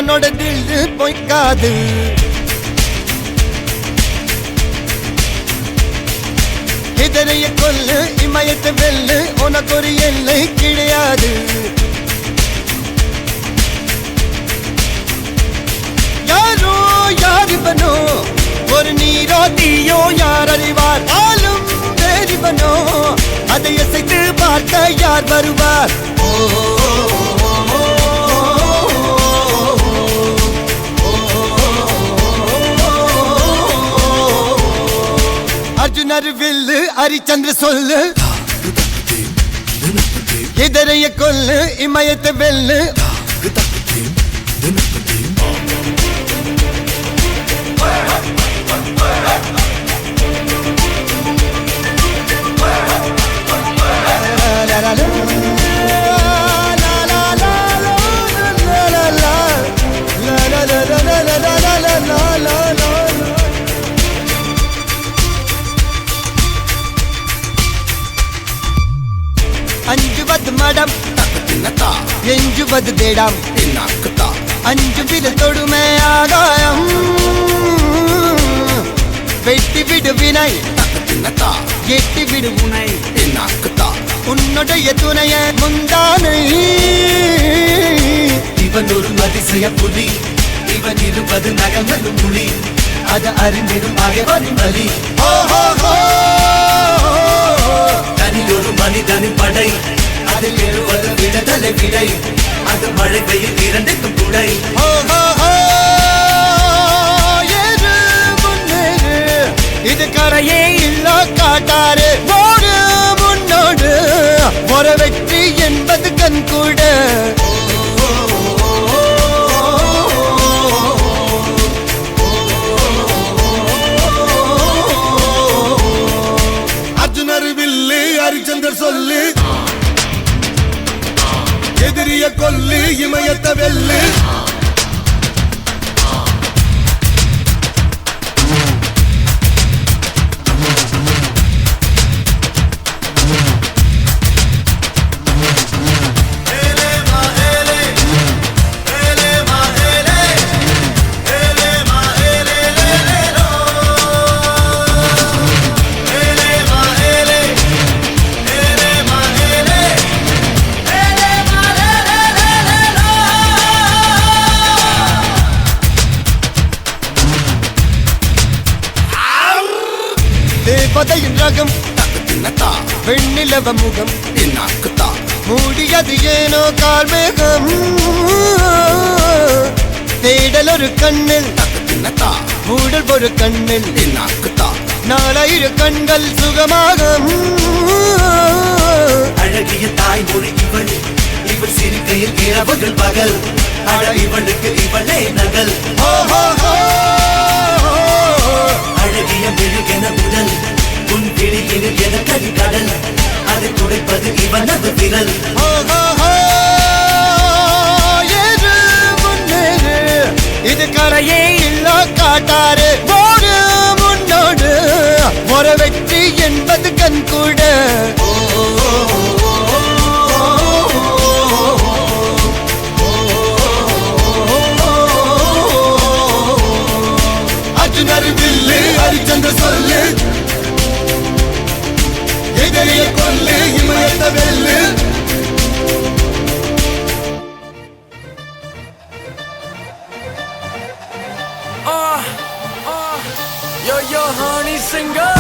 உன்னோட தில்லு பொய்க்காது. இதனைய கொல்லு இமயத்தை வெல்லு உனக்கு ஒரு எல்லை கிடையாது. யாரோ யாரிவனோ ஒரு நீரோ தீயோ யார் அறிவார். ஆளும் வேறிவனோ அதை இசைத்து பார்க்க யார் வருவார். அர்ஜுனர் வில்லு ஹரிச்சந்திர சொல்லு இதரைய கொல்லு இமயத்தை வெல்லு. அஞ்சுவது மடம் எஞ்சுவது தேடம். அஞ்சு வித தொடுமை ஆகாயம் வெட்டி விடு வினை எட்டி விடு உனை. உன்னுடைய துணைய முந்தானை இவன் ஒரு அதிசய புலி. இவன் இருப்பது நகங்களும் மொழி. அது அறிந்திடும் அகைவரின் வலி. தனியொரு மனிதனின் படை. அதில் எழுவது விடுதலை விடை. அது மழை பெய்யும் இரண்டுக்கும் குடை. இது கரையே இல்ல காட்டாரு ஓடு முன்னோடு ஒரு வெற்றி என்பது கண் கூட. அர்ஜுனர் வில்லு ஹரிச்சந்தர் சொல்லு எதிரிய கொல்லு இமயத்தை வெல்லு. தேவதையின் ரகம் வெண்ணிலவ முகம் மூடியது ஏனோ கார்மேகம். தேடல் ஒரு கண்ணில் மூடல் ஒரு கண்ணில் நாளையிரு கண்கள் சுகமாக. அழகிய தாய்மொழி இவள். இவள் சிரிக்கையில் இரவுகள் பகல். அழ இவளுக்கு இவளே நகல். அழகிய மெழுகென உடல். உன் விழியில் என கரிகடல். அதை துடைப்பது இவனது விரல். இது கரையே இல்ல காட்டாரு ஓடு முன்னோடு ஒரு வெற்றி என்பது கண் கூட. அர்ஜுனர் வில்லு ஹரிச்சந்திர சொல்லு எதிரிய கொல்லு இமயத்தை வெல்லு. Yo, honey singer.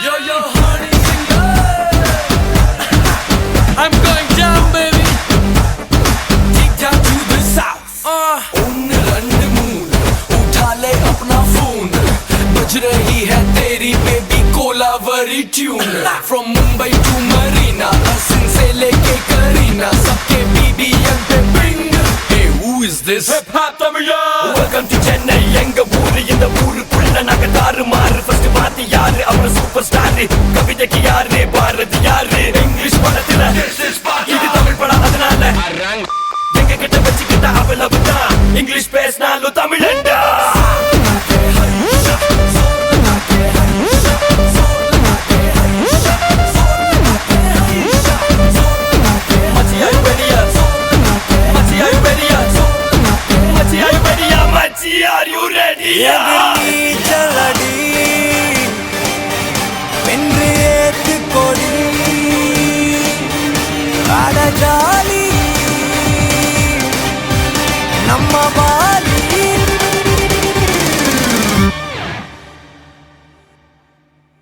Yo, honey singer. I'm going down, baby. Take down to the south. One, two, three. उठा ले अपना फोन. बज रही है तेरी baby Kolaveri tune. From Mumbai to Marina, Hasan से लेके करीना, सबके BBM पे bring. Hey, who is this? Hip hop Tamila. Welcome to Chennai, எங்க ஊரு இந்த ஊருக்குள்ள நாங்க தாறுமாறு. First பாத்தி யாரு அவர் சூப்பர் ஸ்டார். கவிதைக்கு யாரு பாரதி யாரு. இங்கிலீஷ் படத்துல இது தமிழ் படம் அதனால எங்க கிட்ட வச்சுக்கிட்ட அவ்வளவுதான். இங்கிலீஷ் பேசினாலும் தமிழண்டா. Are you ready? चलडी வென்று ஏத்து கொடி அடஜாலி நம்ம Vaali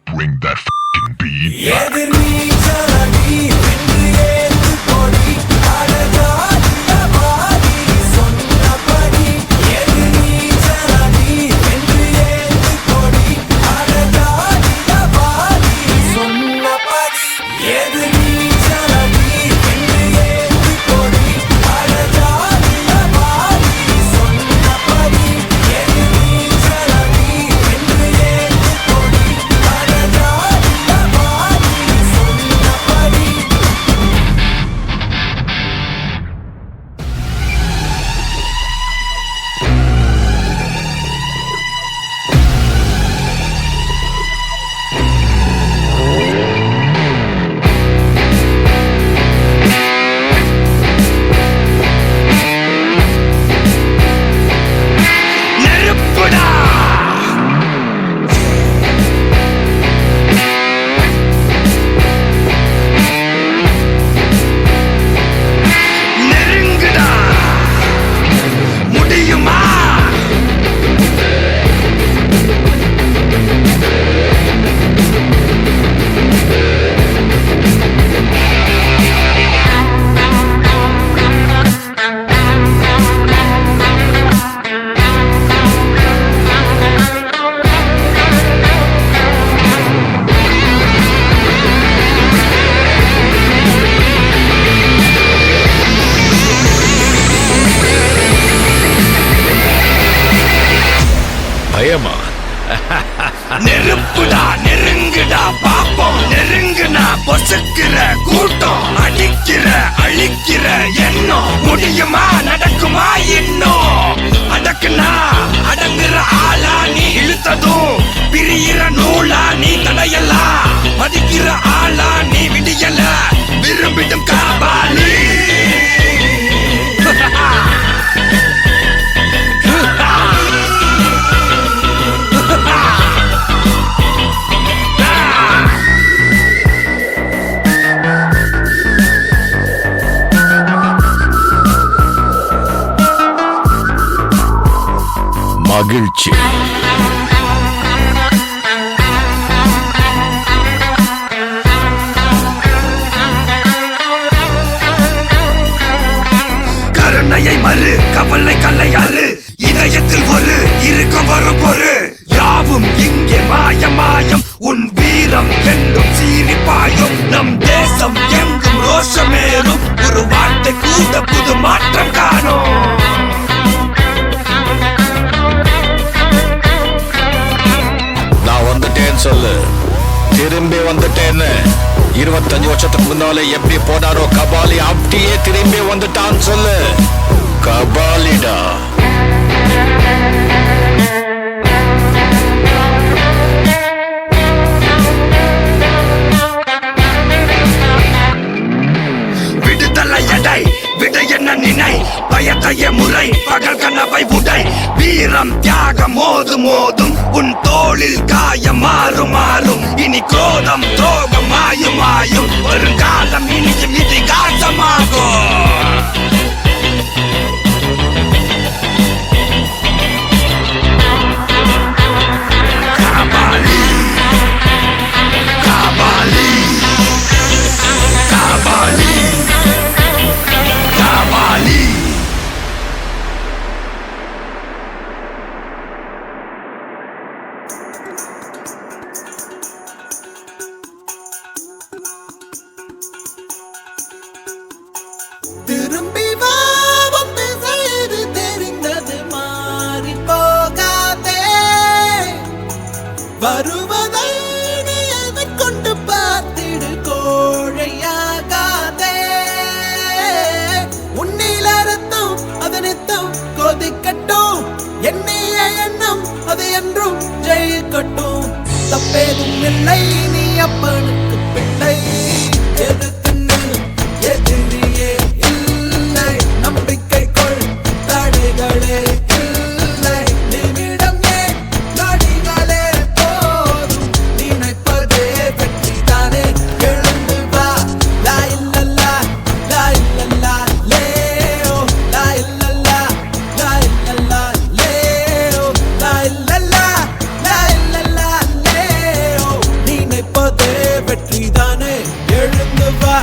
Bring that f***ing beat. எதிர் நீச்சலடி வென்று ஏத்து கொடி அடஜாலி வாலி சொன்னபடி எதிர் நீச்சலடி வென்று ஏத்து கொடி அடஜாலி வாலி சொன்னபடி எதிர் நீச்சலடி வென்று ஏத்து கொடி அடஜாலி வாலி சொன்னபடி எதிர் நீச்சலடி வென்று ஏத்து கொடி அடஜாலி வாலி சொன்னபடி நெருப்புடா நெருங்குடா முடியுமா பயமா? நெருப்புடா நெருங்குடா பாப்போம் நெருங்குனா பொசுக்கிற கூட்டம் அடிக்கிற அழிக்கிற எண்ணம் முடியுமா நடக்குமா இன்னும் அடக்குனா அடங்குற ஆளா நீ இழுத்ததும் பிரியிற நூலா நீ தடையலாம் மதிக்கிற ஆளா நீ விடியல விரும்பிடும் காபாலி மகிழ்ச்சி. கருணையை மறு கவலை கல்லையாறு இதயத்தில் ஒரு இருக்கும் வரும் பொறு யாவும் இங்கே மாயம் மாயம் உன் வீரம் என்றும் சீரிப்பாயும் நம் தேசம் எங்கும் ரோஷமேறும் ஒரு வார்த்தை கூட புது மாற்றம் காணும் நான் வந்துட்டேன்னு சொல்லு. திரும்பி வந்துட்டேன்னு 25 வருஷத்துக்கு முன்னால எப்படி போனாரோ கபாலி அப்படியே திரும்பி வந்துட்டான்னு சொல்லு. கபாலிடா. விடுதலை எடை விடை என்ன நினை பயத்தைய முறை பகல் கனவை உடை வீரம் தியாகம் மோதும் மோதும் உன் தோளில் காயம் மாறும் மாறும் இனி குரோதம் துரோகம் மாயும் மாயும் வருங்காலம் இனியும் இதிகாசமாகும் காபாலி வருவதை நீ எதிர்கொண்டு பார்த்திடு கோழையாகாதே. உன்னில ரத்தம் அதனித்தம் கொதிக்கட்டும், எண்ணிய எண்ணம் அது என்றும் ஜெயிக்கட்டும். தப்பேதும் இல்லை, நீ அப்பனுக்கு பிள்ளை. எதிர்த்து நில், எதிரியே இல்லை. நம்பிக்கை கொள், தடைகளே இல்லை. நிமிடம் ஏன், நொடிகளே போதும். நினைப்பதே வெற்றிதானே, எழுந்து வா. லா இல்லல்லா, லா இல்லல்லா, லேயோ. லா இல்லல்லா, லா இல்லல்லா, லேயோ. லா இல்லல்லா, லா இல்லல்லா, லேயோ. நினைப்பதே வெற்றிதானே, எழுந்து வா.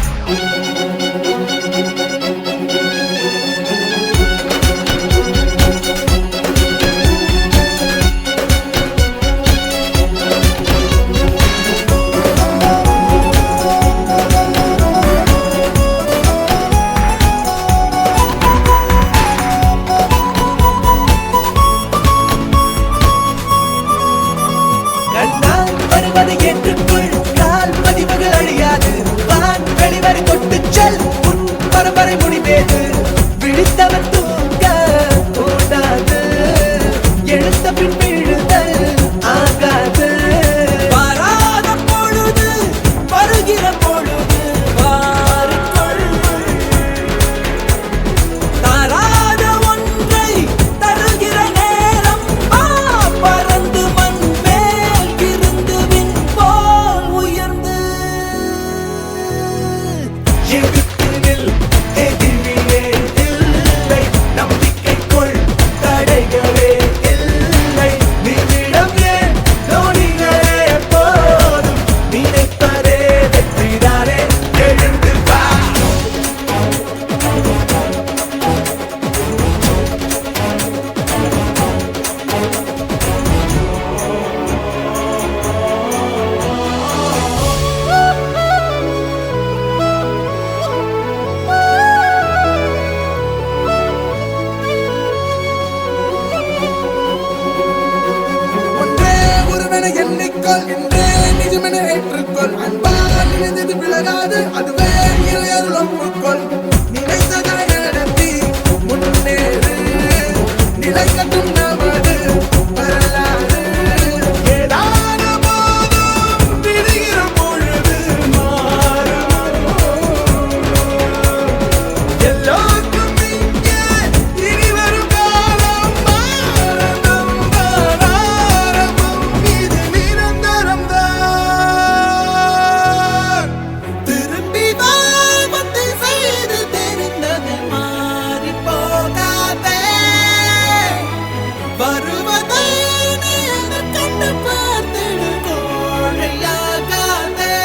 கண்ணால் வருவதை ஏற்றுக்கொள், கால் பதிவுகள் அழியாது. வான் வெளிவரை தொட்டுச் செல், உன் பரம்பரை முடிவேது. விழித்தவன் தூங்க கூடாது, எழுத்த பின் விழுதல் ஆகாது. வராத பொழுது வருகிற பொழுது வாருக்குள். தாராத ஒன்றை தருகிற நேரம் வா. பறந்து மண் மேல் இருந்து விண் போல் உயர்ந்து. எதிர்த்து நில், எதிரியே இல்லை. நம்பிக்கை கொள், தடைகளே இல்லை. நிமிடம் ஏன், நொடிகளே போதும். நினைப்பதே வெற்றிதானே, எழுந்து வா. ஒன்றே ஒருவன எண்ணிக்கொள், என்றே நிஜமென ஏற்றுக்கொள். அன்பால் நினைந்தது விலகாது, அதுவே இறையருள் ஒப்புக்கொள். நினைத்ததை நடத்தி முன்னேறு, நிலைக்கட்டும் நமது வரலாறு. ஏதான போதும் விடுகிற பொழுது மாறும். எல்லோருக்கும் இங்கே இனி வரும் காலம் மாறணும் தான் ஆரம்பம். இது நிரந்தரம்தான். திரும்பி வா, வந்து செய்து தெரிந்தது மாறி போகாதே. வருவதை நீ எதிர்கொண்டு பார்த்திடு கோழையாகாதே.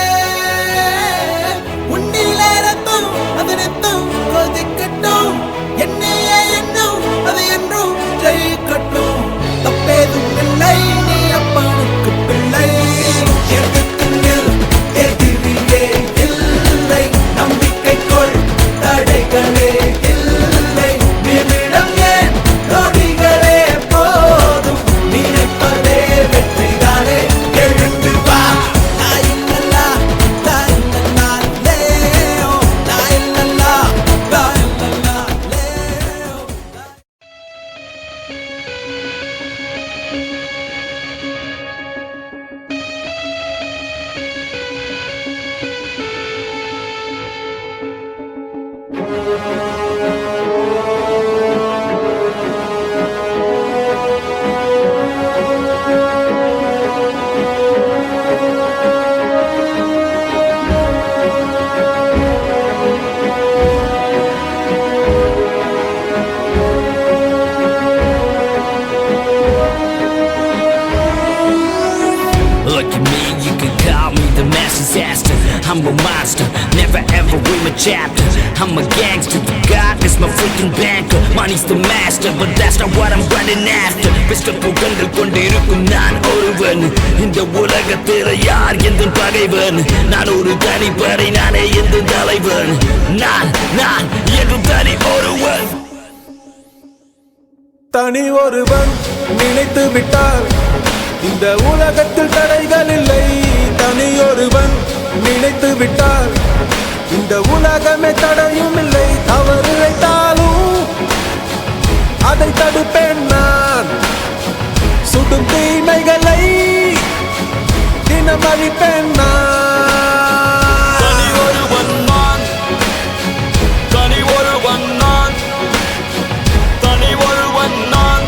உன்னிலே ரத்தம் அதனித்தம் கொதிக்கட்டும், எண்ணிய எண்ணம் அது என்றும் ஜெயிக்கட்டும். தப்பேதும் இல்லை, நீ அப்பனுக்கு பிள்ளை. எதிர்த்து நில், எதிரியே இல்லை. நம்பிக்கை கொள், தடைகளே இல்லை. நிமிடம் ஏன், நொடிகளே போதும். நினைப்பதே வெற்றிதானே, எழுந்து வா. லா இல்லல்லா, லா இல்லல்லா, லேயோ. லா இல்லல்லா, லா இல்லல்லா, லேயோ. Look at me, you can call me the mass disaster. I'm a monster, never ever read my chapter. I'm a gangster, the God is my freaking banker. Money's the master, but that's not what I'm running after. Pistol புகழ்ந்து கொண்டிருக்கும் நான் ஒருவன். இந்த உலகத்தில் யார் எந்த பகைவன்? நான் ஒரு தனிப்படை, நானே எந்த தலைவன். நான் என்றும் தனி ஒருவன். தனி ஒருவன் நினைத்து விட்டால் இந்த உலகத்தில் தடைகள் இல்லை, தனியொருவன் நினைத்து விட்டார். இந்த உலகமே தடையும் இல்லை, தவறு இழைத்தாலும் அதை தடுப்பேன் நான். சுடும் தீமைகளை தினம் அழிப்பேன் நான். தனி ஒருவன் நான், தனி ஒருவன் நான், தனி ஒருவன் நான்,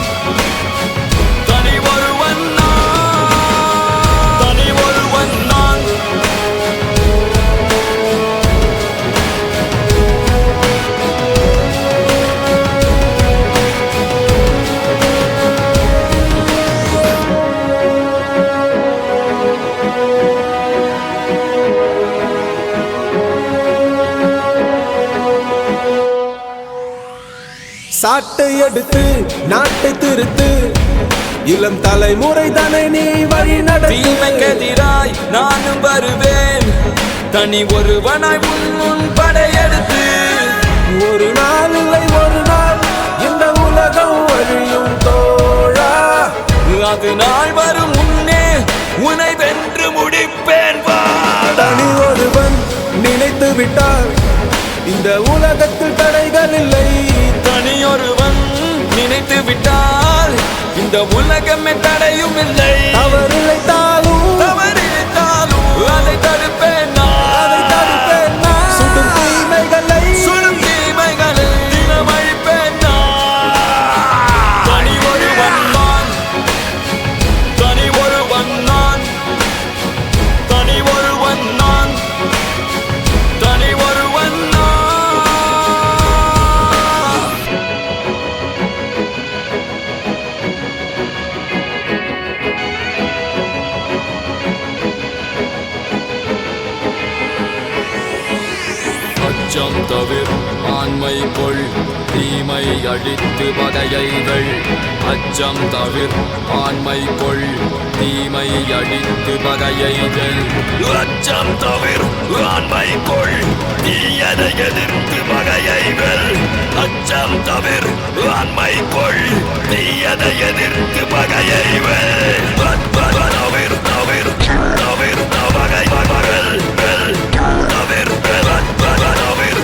தனி ஒருவன் நான், தனி ஒருவன் நான். சாட்டை எடுத்து நாட்டை திருத்து, இளம் தலைமுறை தானே நீ வழி நடத்து. தீமைக்கெதிராய் நானும் வருவேன், தனி ஒருவனாய் உன் படையெடுத்து. ஒரு நாள் இல்லை ஒரு நாள் இந்த உலகம் அழியும் தோழா. அது நாள் வரும் முன்னே உன்னை வென்று முடிப்பேன் வாடா. தனி ஒருவன் நினைத்து விட்டார், இந்த உலகத்தில் தடைகள் இல்லை. தனியொருவன் நினைத்து விட்டால் இந்த உலகமே தடையும் இல்லை. தவறு இழைத்தாலும் தவறிழைத்தாலும் அதை தடுப்பேன் நான். அதை தடுப்பேன் நான். சுடும் தீமைகளை சுடும் தீமைகளை தினம் அழிப்பேன் நான். தனி ஒருவன் நான், தனி ஒருவன் நான், தனி ஒருவன் நான், தனி ஒருவன் நான். அச்சம் தவிர ஆண்மை கொள், தீமை அழித்து பகையைகள். அச்சம் தவிர ஆண்மை கொள், தீமை அழித்து பகையைகள். அச்சம் தவிர ஆண்மை கொள், தீயதை எதிர்த்து பகையைகள். அச்சம் தவிர ஆண்மை கொள், தீயதை எதிர்த்து பகையைகள். தவிர தவிர தவிர பகை பகல் தவிர தவிர தவிர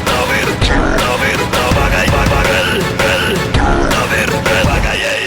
தவிர பகை பகல் தவிர பகையைகள்.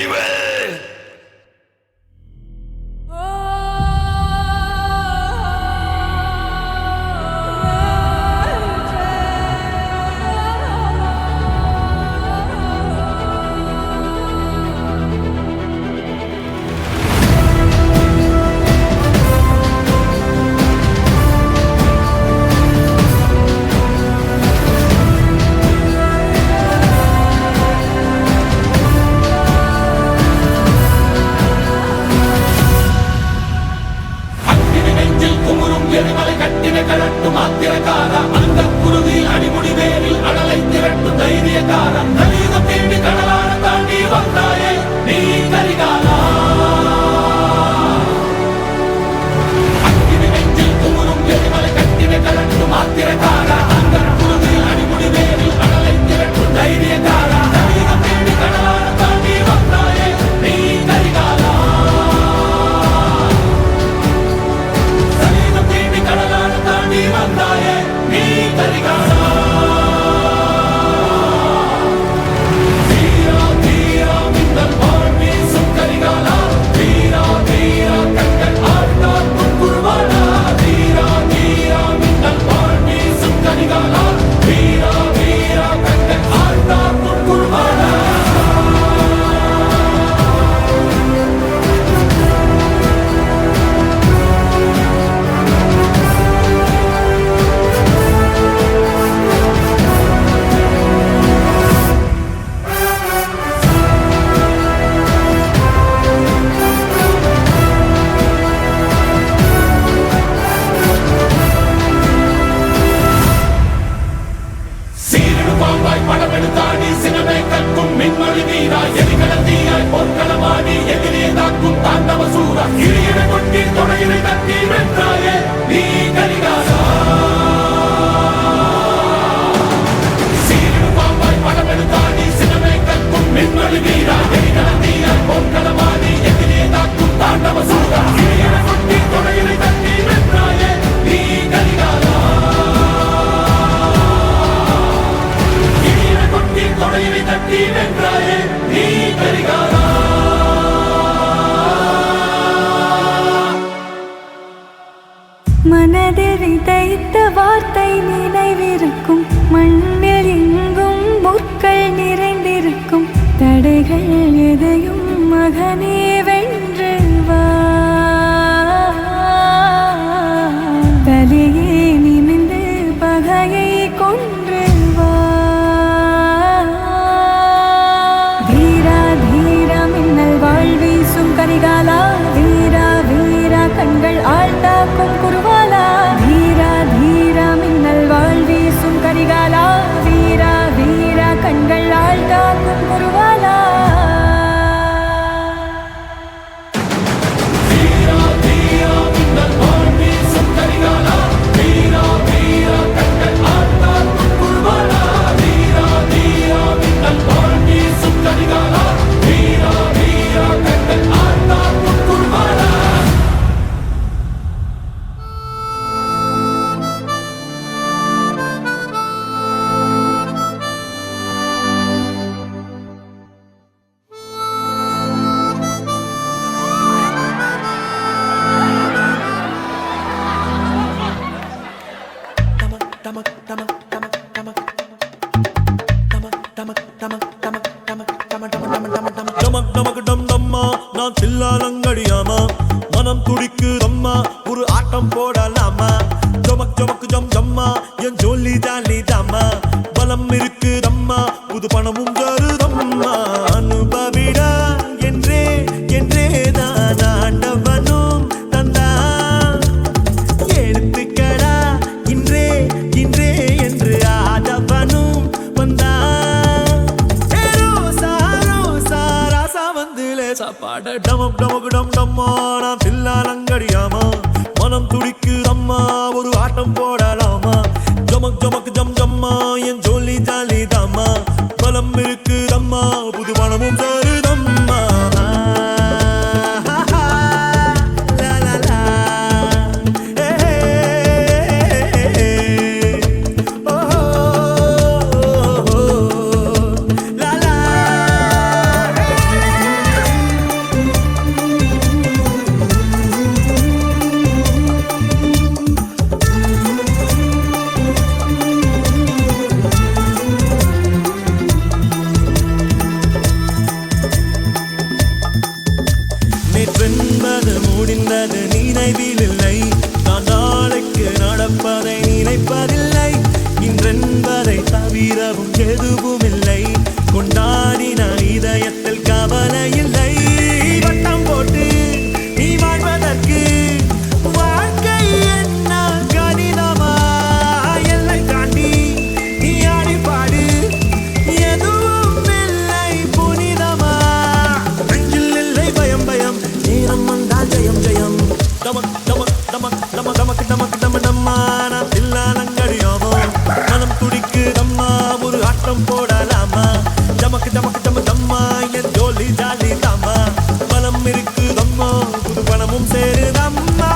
மின்மொழி வீரா எரிகல தீயாய் பொற்களமாடி எதிரே தாக்கும் தாண்டவ சூரா மனதில் விதைத்த வார்த்தை நினைவிருக்கும், மண்ணில் எங்கும் முற்கள் நிறைந்திருக்கும், தடைகள் எதையும் மகனே வென்று வா, தலையே நிமிந்து பகையை கொன்று வா. வீரா தீரா மின்னல் வாழ் வீசும் கரிகாலா, வீரா வீரா கண்கள் ஆழ்ந்தாக்கும் குருவாலா, வீரா தீரா மின்னல் வாழ் வீசும் கரிகாலா, வீரா வீரா கண்கள் ஆழ்ந்தாக்கும் குருவாலா. டமக் டமக் டம் டம்மா நான் தில்லாலங்கடியாமா, மனம் துடிக்குதம்மா ஒரு ஆட்டம் போடலாமா, ஜமக் ஜமக் ஜம் ஜம்மா என் ஜோலி ஜாலி தாமா, பலம் இருக்குதம்மா புது பணமும் தருதம்மா, அனுபவிடா என்றே என்றே தான் ஆண்டவனும் தந்தா, எடுத்துக்கடா இன்றே இன்றே என்று ஆதவனும் வந்தா, சாப்பாட டமக் டமக் டம் டம்மா நான் தில்லாலங்கடியாமா, மனம் துடிக்குதம்மா ஒரு ஆட்டம் போடலாமா, ஜமக் ஜமக் ஜம் ஜம்மா என் ஜோலி ஜாலி தாமா, பலம் இருக்குதம்மா புது பணமும் தருதம்மா. நேற்றென்பது முடிந்தது நினைவில்லை, நான் நாளைக்கு நடப்பதை நினைப்பதில்லை, இன்றென்பதை தவிரவும் எதுவும் இல்லை, கொண்டாடின இதயத்தில் கவலை இல்லை, வட்டம் போட்டு நீ வாழ்வதற்கு வாழ்க்கை என்ன கடினமா, எல்லை தாண்டி நீ ஆடிப்பாடு எதுவும் இல்லை புனிதமா, நெஞ்சில் இல்லை பயம் பயம் நேரம் வந்தால் ஜெயம் ஜெயம், டமக் டமக் டமக் டமக் டமக் டமக் டம டம்மா நான் தில்லாலங்கடியாமா, மனம் துடிக்குதம்மா ஒரு ஆட்டம் போடலாமா, ஜமக் ஜமக் ஜம ஜம்மா என் ஜோலி ஜாலி தாமா, பலம் இருக்குதம்மா புது பணமும் சேருதம்மா.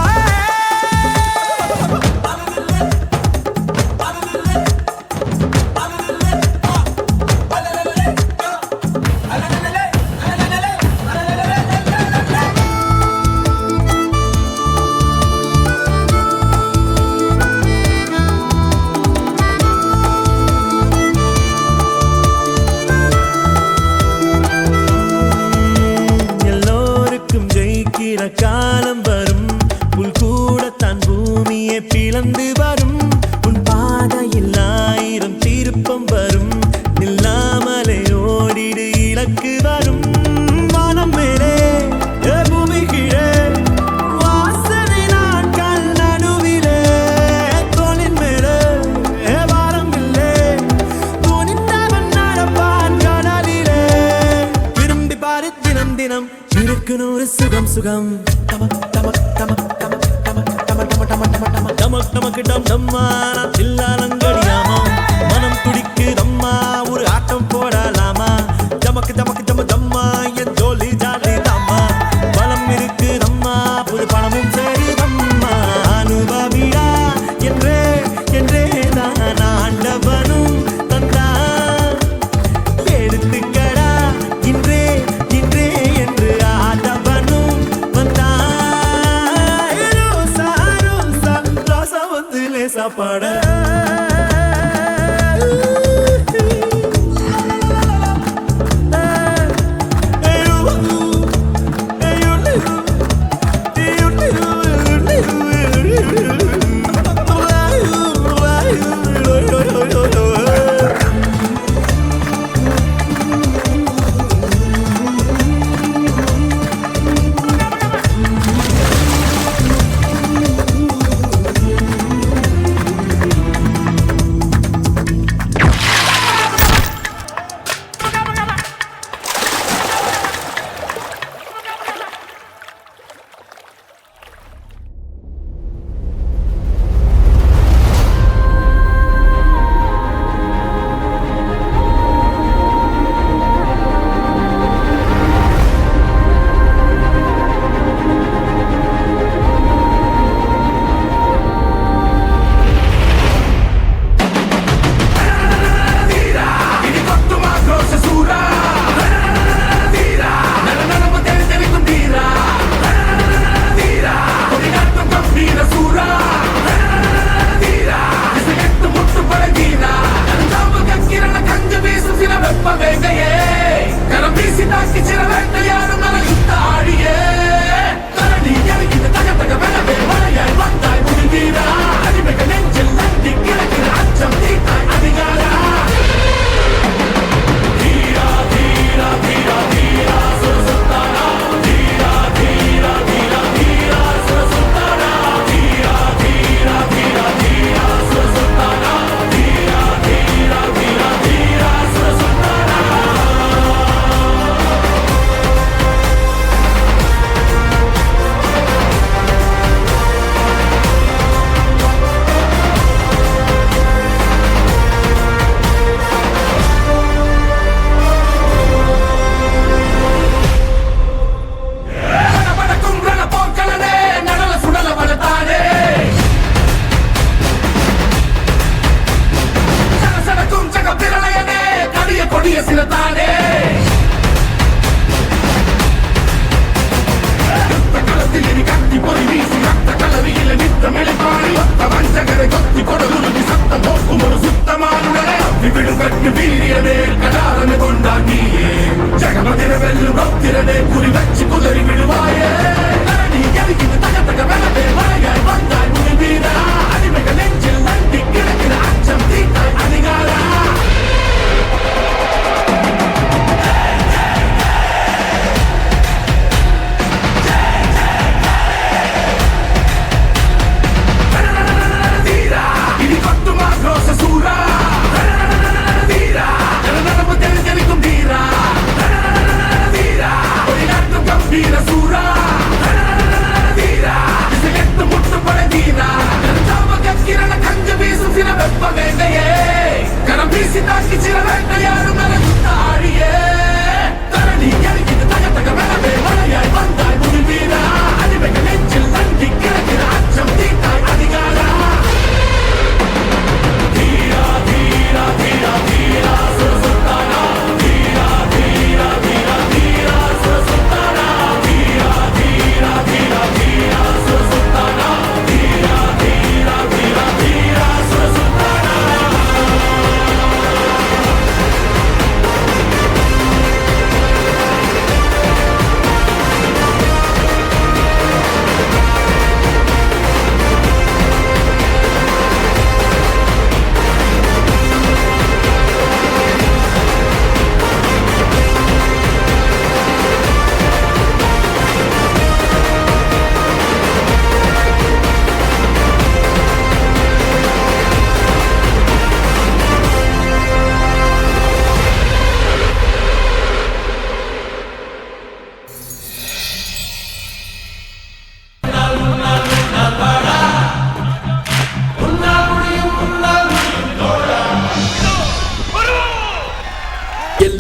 எல்லோருக்கும் ஜெயிக்கிற காலம் வரும், புல் கூடத்தான் பூமியை பிளந்து வரும், உன் பாதையில் 1000 திருப்பம் வரும், நில்லாமலே ஓடிடு இலக்கு வரும், வானம் மேலே பூமி கீழே வாசனை நாட்கள் நடுவிலே, தோளின் மேலே வாரம் இல்லை துணிந்தவன் நடப்பான் கடலிலே, விரும்பி பாரு தினம் தினம் இருக்கு நூறு சுகம் சுகம், டமக் டமக் டமக் டமக் டமக் டமக் டமக் டமக் டமக் டமக் டமக் டம் டம்மா நான் தில்லாலங்கடியாமா, மனம் துடிக்குதம்மா ஒரு ஆட்டம் போடலாமா, ஜமக் ஜமக் ஜம ஜம்மா என் ஜோலி ஜாலி தாமா, பலம் இருக்குதம்மா புது பணமும் சேருதம்மா, அனுபவிடா என்றே என்றே தான் ஆண்டவனும் தந்தா, எடுத்துக்கடா இன்றே இன்றே என்று ஆதவனும் வந்தா, ரோசா ரோசா சாப்பாட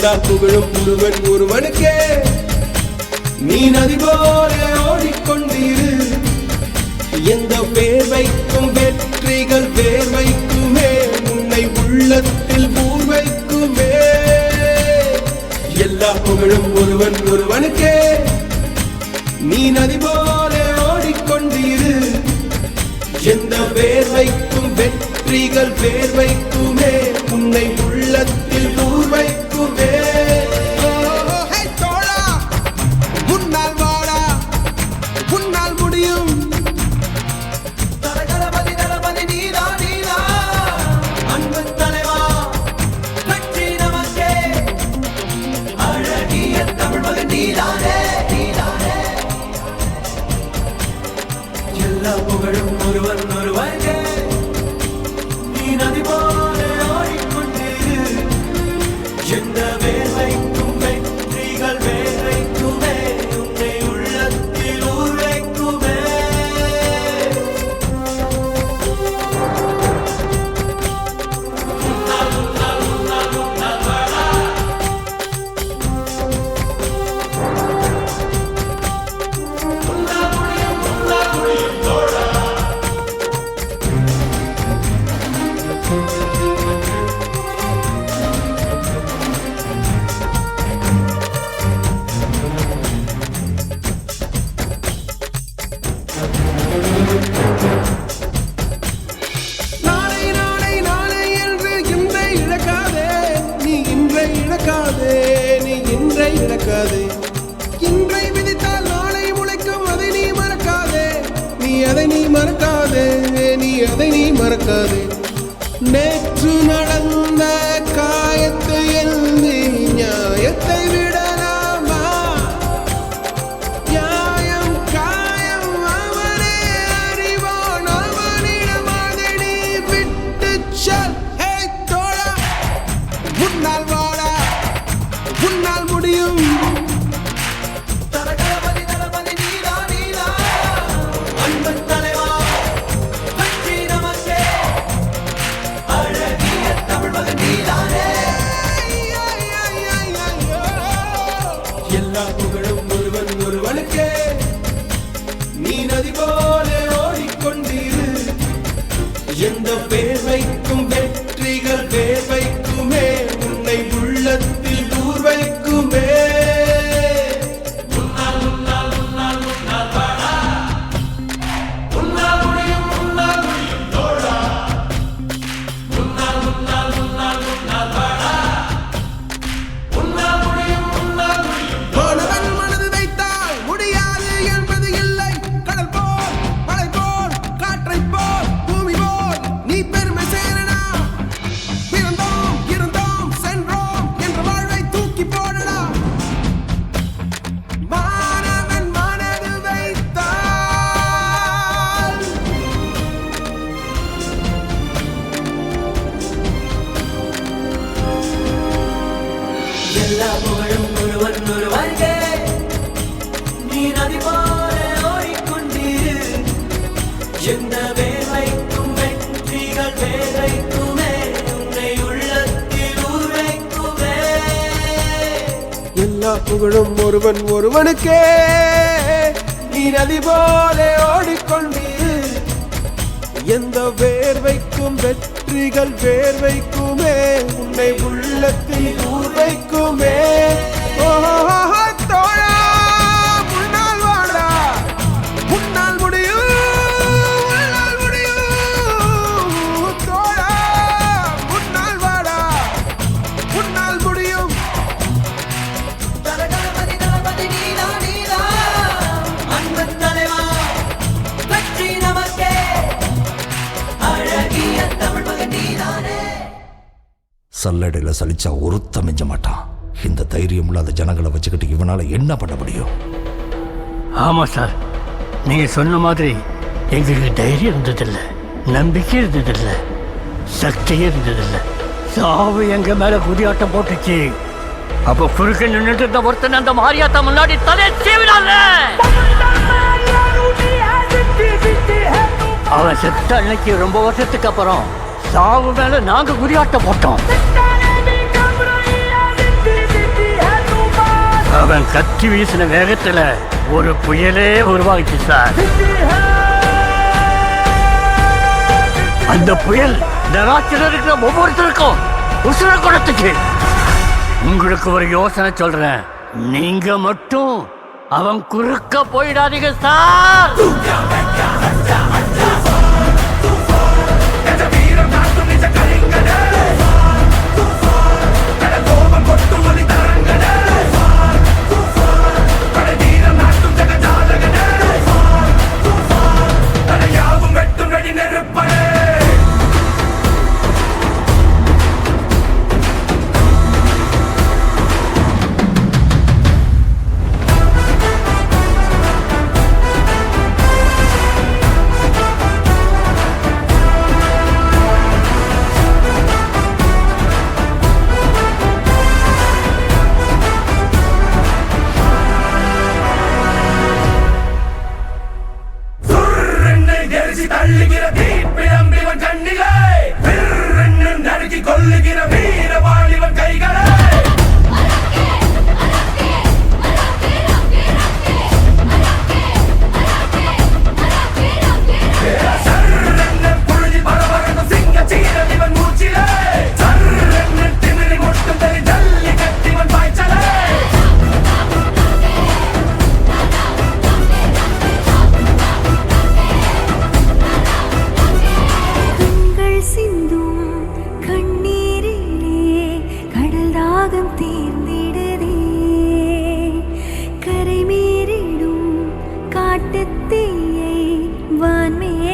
எல்லா புகழும் ஒருவன் ஒருவனுக்கே நீ நதி போல ஓடிக்கொண்டிரு எந்த வேர்வைக்கும் வெற்றிகள் வேர்வைக்குமே உன்னை உள்ளத்தில் பூர்வைக்குமே எல்லா புகழும் ஒருவன் ஒருவனுக்கே நீ நதி போல ஓடிக்கொண்டிரு எந்த வேர்வைக்கும் வெற்றி வெற்றிகள் பேர் வைக்குமே உன்னை உள்ளத்தில் ஊர் வைக்குமே தோழா முன்னால் வாடா முன்னால் முடியும் தளபதி தளபதி நீதா நீதா அன்பு தலைவா வெற்றி நமக்கே அழகிய தமிழ் மகன் நீதானே நீதானே எல்லா புகழும் ஒருவன் ஒருவருக்கே நீ நதி போல ஓடிக்கொண்டிரு எந்த வேர்வைக்கும் வெற்றிகள் வேர்வைக்குமே உன்னை உள்ளத்தில் ஊர் வைக்குமே நாளை நாளை நாளை என்று இன்றை இழக்காதே நீ இன்றை இழக்காதே நீ இன்றை இழக்காதே இன்றை விதித்தால் நாளை முளைக்கும் அதை நீ மறக்காதே நீ அதை நீ மறக்காதே நீ அதை நீ மறக்காதே நேற்று நடந்த காயத்தை எழுதி நியாயத்தை விடலாமா நியாயம் காயம் அவனே அறிவான் அவனிடம் அதை நீ விட்டு செல் ஹே தோழா முன்னால் வாடா முன்னால் முடியும் தளபதி தளபதி நீதா நீதா அன்பு தலைவா வெற்றி நமக்கே அழகிய தமிழ் மகன் நீதானே எல்லா புகழும் ஒருவன் ஒருவனுக்கே நீ நதி போல ஓடிக்கொண்டிரு எந்த பேர் வைக்கும் வெற்றிகள் பேர் வைக்குமே உன்னை உள்ளத்தில் ஊர் வைக்குமே மாணவன் மனது வைத்தால் முடியாது என்பது இல்லை கடல் போல் மலை போல் காற்றை போல் பூமி போல் நீ பெருமை சேரனா பிறந்தோம் இருந்தோம் சென்றோம் என்ற வாழ்வை தூக்கி போடடா மாணவன் மனது வைத்தால் எல்லா புகழும் ஒருவன் ஒருவருக்கே நீ நதி போல ஓடிக்கொண்டிரு எந்த வேர்வைக்கும் வெற்றிகள் வேர்வைக்குமே உன்னை உள்ளத்தில் ஊர் வைக்குமே எல்லா புகழும் ஒருவன் ஒருவனுக்கே நீ நதி போல ஓடிக்கொண்டிரு எந்த வேர்வைக்கும் வெற்றிகள் வேர்வைக்குமே உன்னை உள்ளத்தில் ஊர் வைக்குமே தோழா முன்னால் வாடா முன்னால் முடியும் முன்னால் முடியும் தோழா முன்னால் வாடா முன்னால் முடியும் தளபதி தளபதி நீதா நீதா அன்பு தலைவா வெற்றி நமக்கே அழகிய தமிழ் மகன் நீதானே சல்லடையில் சலிச்சா ஒருத்த மிஞ்ச மாட்டான். இந்த தைரியம் இல்லாத ஜனங்களை வச்சுக்கிட்டு இவனால என்ன பண்ண முடியும்? ஆமாம் சார், நீங்கள் சொன்ன மாதிரி எங்களுக்கு தைரியம் இருந்ததில்லை, நம்பிக்கை இருந்ததில்லை, சக்தியே இருந்ததில்லை. சாவு எங்க மேல குதியாட்டம் போட்டுச்சு. அப்போ குறுக்க நின்றுட்டு இருந்த ஒருத்தன் அந்த மாரியாத்தா முன்னாடி தலையை சீவினால. அவன் செத்த அன்னைக்கு ரொம்ப வருஷத்துக்கு அப்புறம் சாவு மேல நாங்க குதியாட்டம் போட்டோம். அவன் கத்தி வீசின வேகத்துல ஒரு புயலே உருவாகிச்சு சார். அந்த புயல் நராட்சியில் இருக்கிற ஒவ்வொருத்தருக்கும் உசுர கொடுத்துச்சு. உங்களுக்கு ஒரு யோசனை சொல்றேன், நீங்க மட்டும் அவன் குறுக்க போயிடாதீங்க சார்.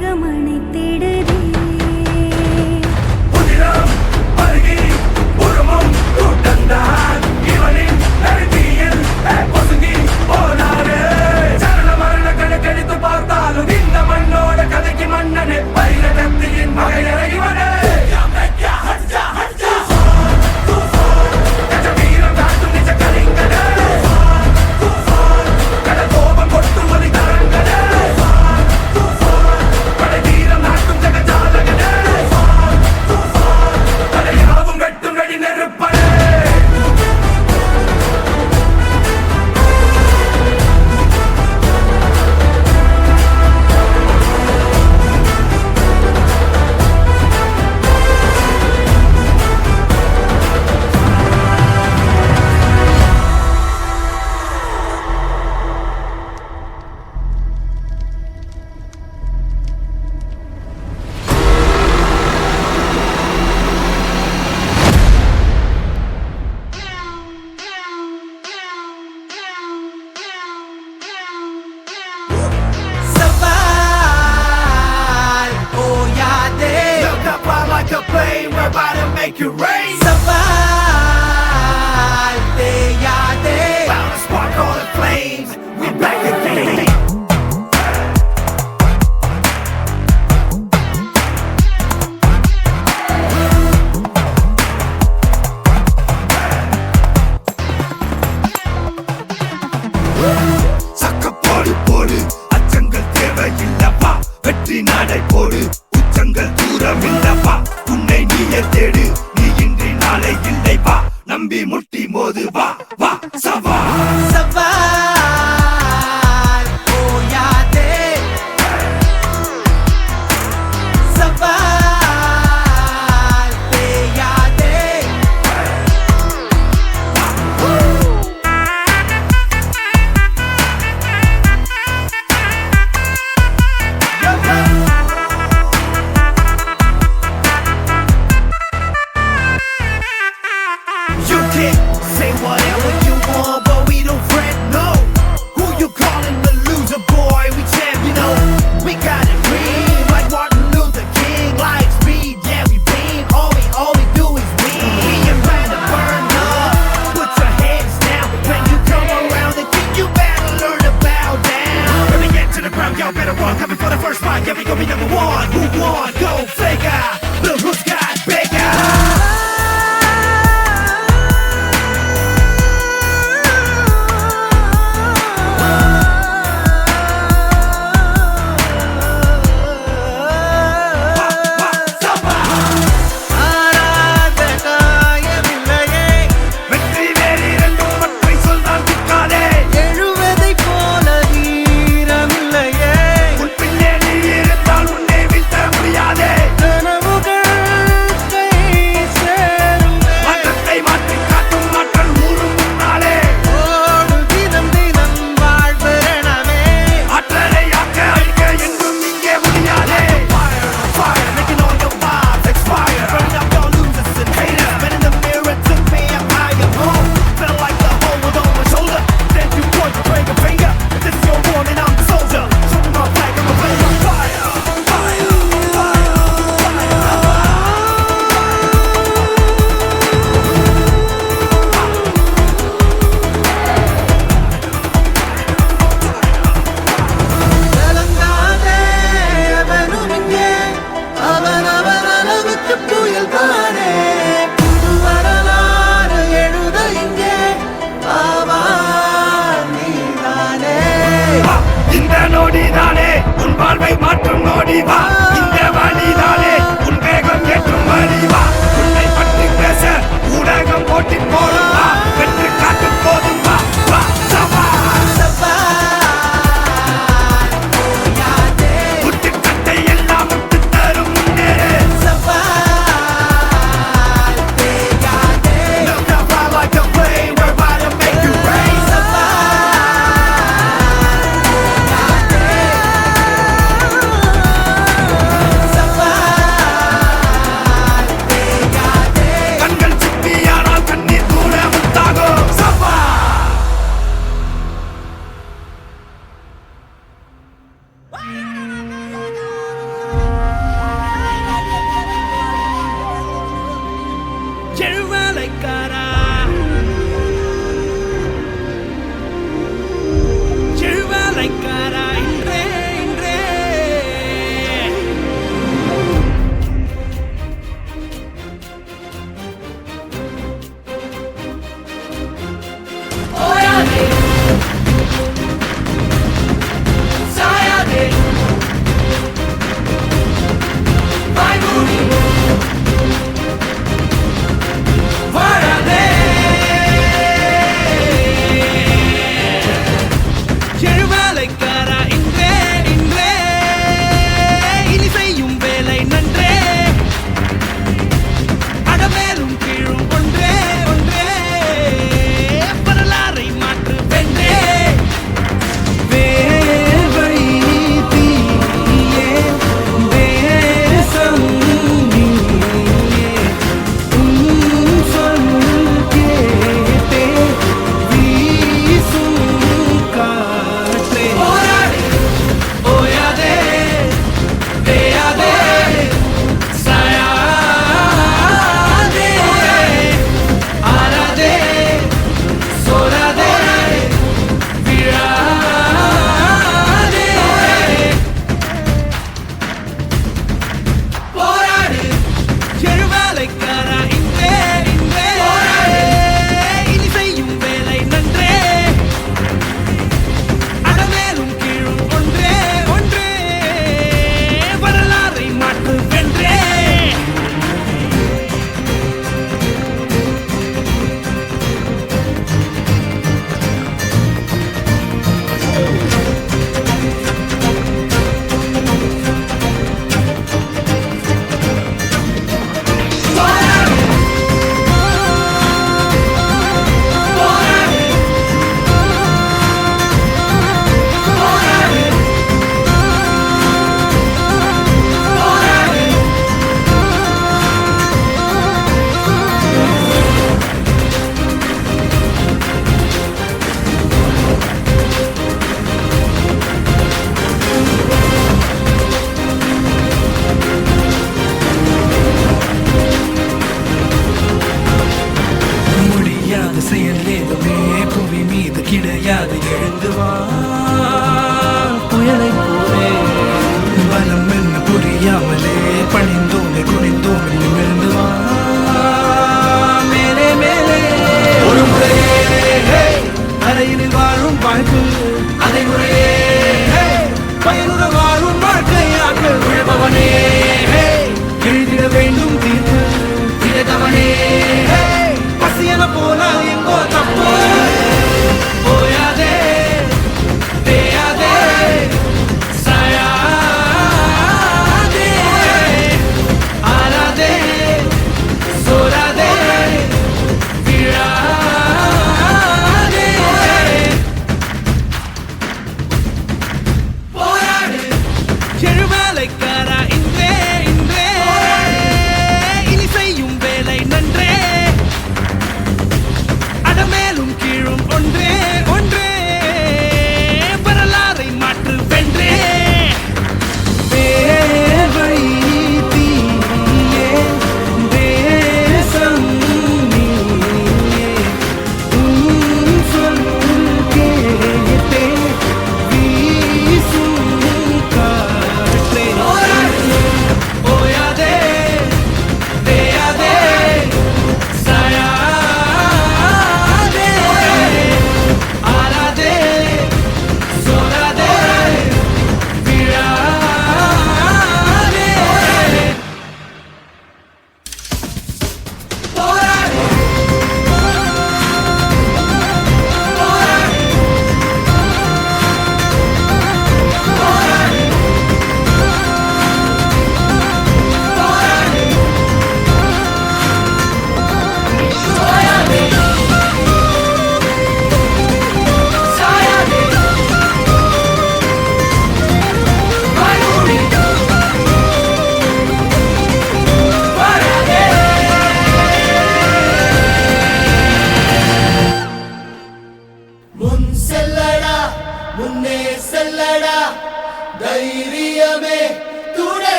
தேகம் அணைத்திடுதே. புதினம் பருகி உருமும் கூட்டந்தான் இவனின் நெருங்கியில் பொசுங்கி போனாரு. சரண மரண கணக்கெடுத்து பார்த்தாலும் இந்த மண்ணோட கதைக்கு மன்னனே பைரகத்தியின் மகையரை இவனே. We're about to make it rain. Sabal, te yaade. Bound to spark all the flames. We back again. சக்க போடு போடு அச்சங்கள் தேவையில்லப்பா வெற்றி நடை போடு உச்சங்கள் தூரம் இல்லப்பா உன்னை நீயே தேடு நீ இன்றி நாளை இல்லை வா நம்பி முட்டி மோது வா வா சவா சவால் ஓயாதே சவால் தேயாதே. You can say whatever you want, but we don't fret, no. Who you calling the loser, boy? We champion, no. We got it real, like Martin Luther King, like speed, yeah, we beam. All we do is win. We are ready to burn up. Put your hands down when you come around the king. You better learn to bow down. Let me get to the ground, y'all better run. Coming for the first spot, yeah, we gon' be number one. Who won? Go figure. Look who's got bigger.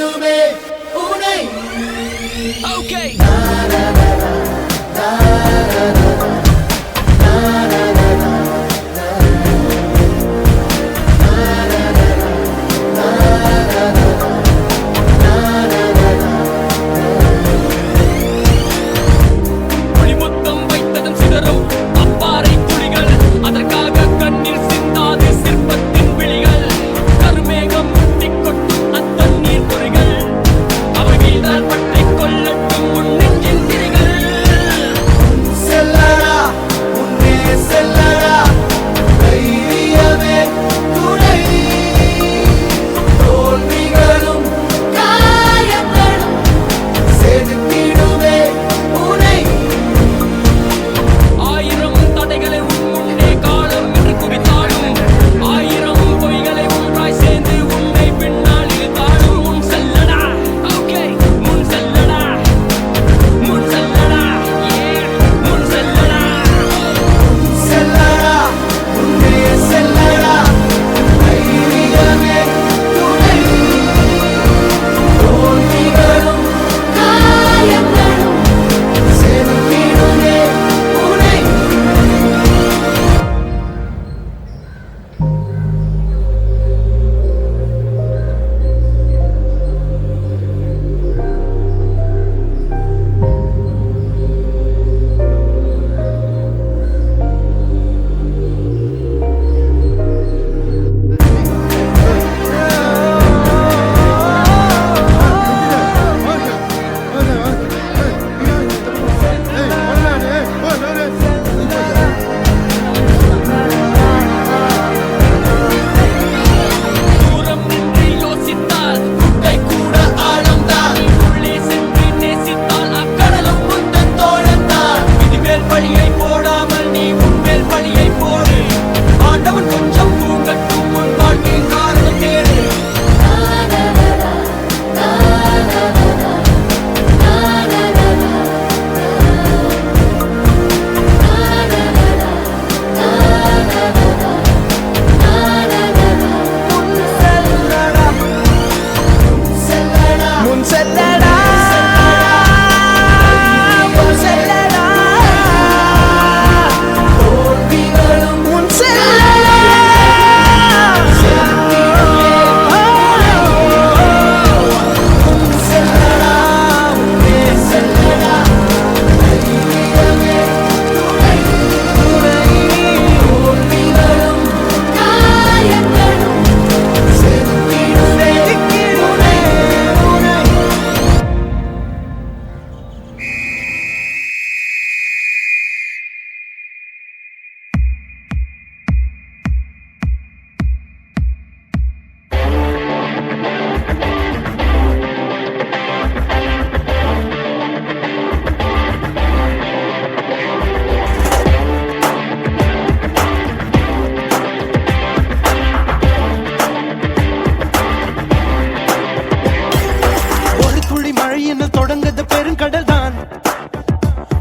சேர்த்திடுமே உனை. Okay. ஒளிமுத்தம் வைத்ததும் சிதறும் அப்பாறை துளிகள், அதற்காக கண்ணீர் சிந்தாது சிற்பத்தின் விழிகள். கருமேகம் முட்டிக் கொட்டும் அத்தண்ணீர் பொறிகள், அவை வீழ்ந்தால் பற்றிக் கொள்ளட்டும் உன் நெஞ்சின் திரிகள். செல்லடா உன்னே செல்லடா தைரியமே துணை. தோல்விகளும் காயங்களும் செதுக்கிடுமே உனை. ஆயிரம் தடைகளை உன் முன்னே காலம் என்று குவித்தாலும், ஆயிரம் பொய்களை ஒன்றாய் சேர்ந்து உன்னை பின்னால் இழுத்தாலும், முன் செல்லடா. Okay. முன் செல்லடா, முன் செல்லடா, yeah. முன் செல்லடா. செல்லடா உன்னே செல்லடா தைரியமே துணை. தோல்விகளும் காயங்களும் செதுக்கிடுமே உனை. தூரம் நின்று யோசித்தால் குட்டை கூட ஆழம்தான். உள்ளே சென்று நேசித்தால் அக்கடலும் உந்தன் தோழந்தான். விதிமேல் பழியை போடாமல் நீ உன்மேல் பழியை போடு. ஆண்டவன் கொஞ்சம் தூங்கட்டும், உன் வாழ்க்கையின் காரணம் தேடு. முன் செல்லடா, முன் செல்லடா. தோல்விகளும் முன் செல்லடா. முன் செல்லடா, முன்னே செல்லடா தைரியமே துணை. தோல்விகளும் காயங்களும் செதுக்கிடுமே உனை. ஒரு துளி மழை என்று தொடங்குது பெருங்கடல் தான்.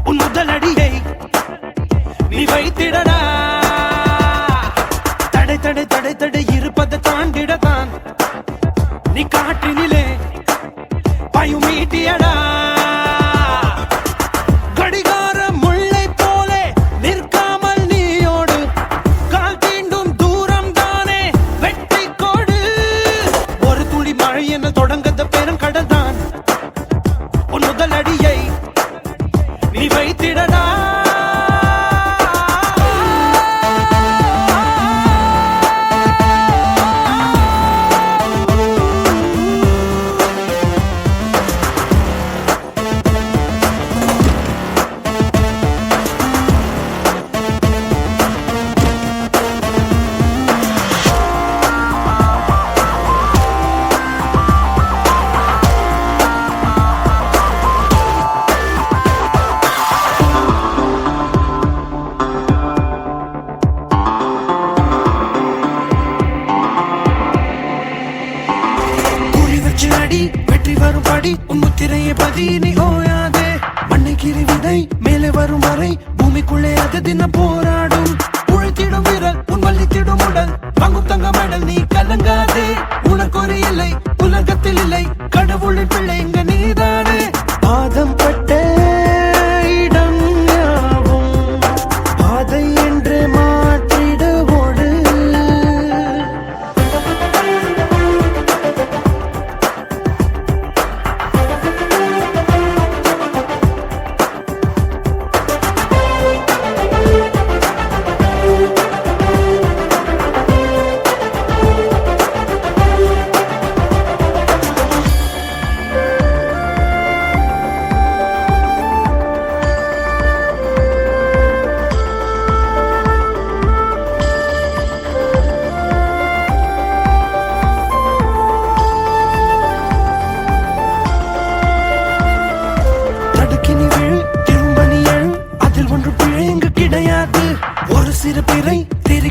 உன் முதல் அடியை நீ வைத்திடடா. தடை தடை தடை தடை இருப்பதை தாண்டிடத்தான் நீ காற்றினிலே பாயும் ஈட்டியடா. கடிகார முல்லை போலே நிற்காமல் நீயோடு, கால் தீண்டும் தூரம் தானே வெற்றி கோடு. ஒரு துளி மழை என தொடங்குது பெருங்கடல் தான். உன் முதல் அடியை நீ வைத்திடடா. அடி வெற்றி வரும் படி உன் முத்திரையை பதி நீ ஓயாதே. மண்ணை கிரி விதை மேலே வரும் வரை பூமிக்குள்ளே அது தினம் போராடும். உழைத்திடும் வீரர் உன் வள்ளித்திடும் உடல் வாங்கும் தங்க மெடல் நீ கலங்காதே. உனக்கு ஒரு இல்லை உலகத்தில் இல்லை கடவுள்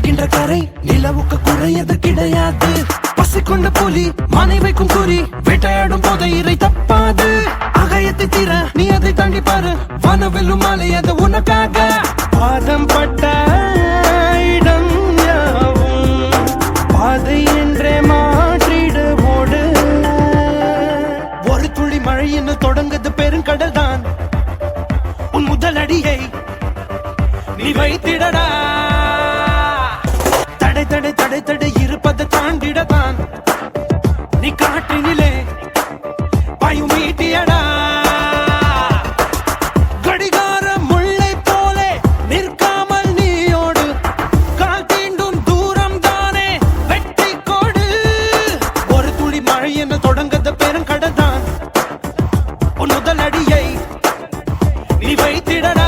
இருக்கின்ற கரை நிலவுக்கு குறையது கிடையாது. பசி கொண்ட புலி மனை வைக்கும் குறி வேட்டையாடும் போது இறை தப்பாது. அகயத்தை தீர நீ அதை தாண்டி பாரு, வனவெல்லும் மாலை அது உனக்காக. பாதம் பட்ட இடம் யாவும் பாதை என்றே மாற்றிடு ஓடு. ஒரு துளி மழை என்று தொடங்குது பெருங்கடல் தான். உன் முதல் அடியை நீ வைத்திடடா. தடை தடை தடை தடை இருப்பதை தாண்டிடத்தான் நீ காற்றினிலே பாயும் ஈட்டியடா. கடிகார முல்லை போலே நிற்காமல் நீயோடு, கால் தீண்டும் தூரம் தானே வெட்டி கோடு. ஒரு துளி மழை என்று தொடங்கத பெருங்கடல் தான். உன் முதல் அடியை நீ வைத்திடடா.